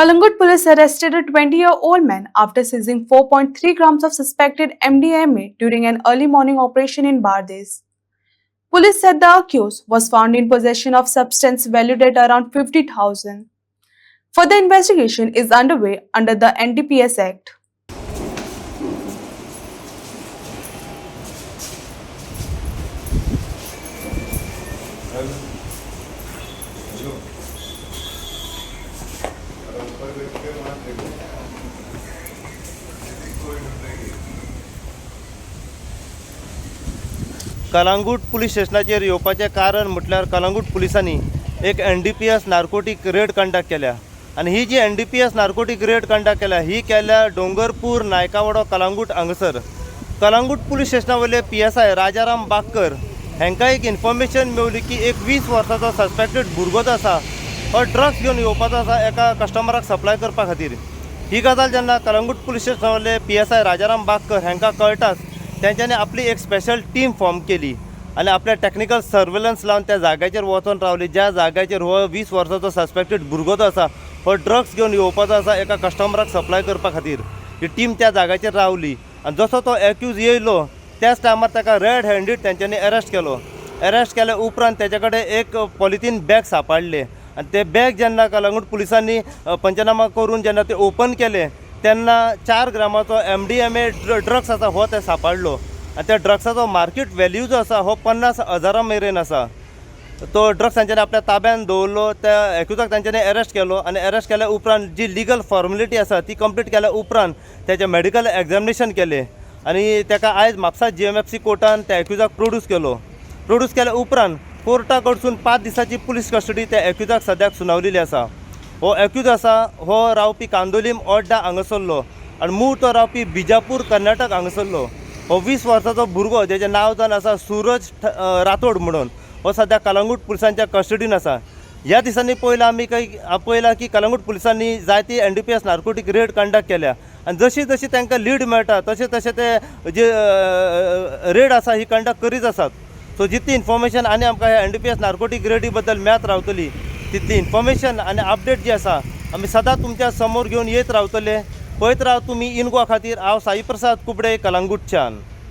Kalangut police arrested a 20-year-old man after seizing 4.3 grams of suspected MDMA during an early morning operation in Bardez. Police said the accused was found in possession of substance valued at around 50,000. Further investigation is underway under the NDPS Act. Calangute police स्टेशनाचेर येवपाचें कारण म्हटल्यार कलांगूट पुलिसांनी एक NDPS narcotic red conduct केल्या आनी ही जी NDPS narcotic red conduct केल्या ही केल्या डोंगरपूर नायकावाडो कलांगूट हांगासर. कलांगूट पुलीस स्टेशना वयले PSI राजाराम बागकर हांकां एक इन्फॉर्मेशन मेवली की एक 20 वर्सांचो सस्पेक्टेड भुरगो जो आसा हो ड्रग्स घेवन येवपाचो आसा एका कस्टमराक सप्लाय करपा खातीर. ही गजाल जेन्ना कलांगूट पुलीस स्टेशना वयले PSI राजाराम बागकर हांकां कळटाच त्यांच्यानी आपली एक स्पेशल टीम फॉर्म केली आणि आपल्या टेक्निकल सर्वेलन्स लावन त्या जाग्याचेर वचून रावली ज्या जाग्याचेर हो 20 वर्सांचो सस्पेक्टेड भुरगो जो आसा हो ड्रग्स घेवन येवपाचो आसा एका कस्टमराक सप्लाय करपा खातीर. ही टीम त्या जाग्याचेर रावली आनी जसो तो एक्यूज येयलो त्याच टायमार ताका रेड हँडीड तेंच्यांनी अरेस्ट केलो. अरेस्ट केल्या उपरांत तेजे कडेन एक पॉलिथीन बॅग सांपडले आनी ते बॅग जेन्ना कलांगूट पुलिसांनी पंचनामा करून जेन्ना ते ओपन केले तेन्ना 4 ग्रामाचो MDMA ड्रग्स आसा हो ते सांपडलो आनी त्या ड्रग्साचो मार्केट व्हॅल्यू जो आसा हो 50,000 मेरेन आसा. तो ड्रग्स तांच्यांनी आपल्या ताब्यान दवरलो. त्या एक्युजाक तांच्यांनी अरेस्ट केलो आनी अरेस्ट केल्या उपरांत जी लिगल फॉर्मेलिटी आसा ती कंप्लीट केल्या उपरांत तेजें मेडिकल एग्जामिनेशन केलें आनी ताका आयज म्हापसा GMFC कोर्टान त्या एक्युजाक प्रोड्यूस केलो. प्रोड्यूस केल्या उपरांत कोर्टा कडसून 5 दिसांची पुलीस कस्टडी त्या एक्युजाक सद्याक सुनावलेली आसा. हो एक्यूज आसा हो रावपी कांदोलीम ओड्डा हांगासरलो आनी मूळ तो रावपी बिजापूर कर्नाटक हांगासरलो. हो 20 वर्सांचो भुरगो जेचें नांव जावन आसा सूरज राठोड म्हणून हो सद्या कलांगूट पुलिसांच्या कस्टडीन आसा. ह्या दिसांनी पयला आमी पळयलां की कलांगूट पुलिसांनी जायती NDPS नार्कोटीक रेड कंडक्ट केल्या आनी जशी जशी तांकां लीड मेळटा तशें तशें ते जे रेड आसा ही कंडक्ट करीत आसात. सो जितली इन्फॉर्मेशन आनी आमकां ह्या NDPS नार्कोटीक रेडी बद्दल मेळत रावतली तितली इन्फॉर्मेशन आनी अपडेट जी आसा आमी सदांच तुमच्या समोर घेवन येत रावतले. पळयत राव तुमी इन गोवा खातीर. हांव साई प्रसाद कुबडे कलांगूटच्यान.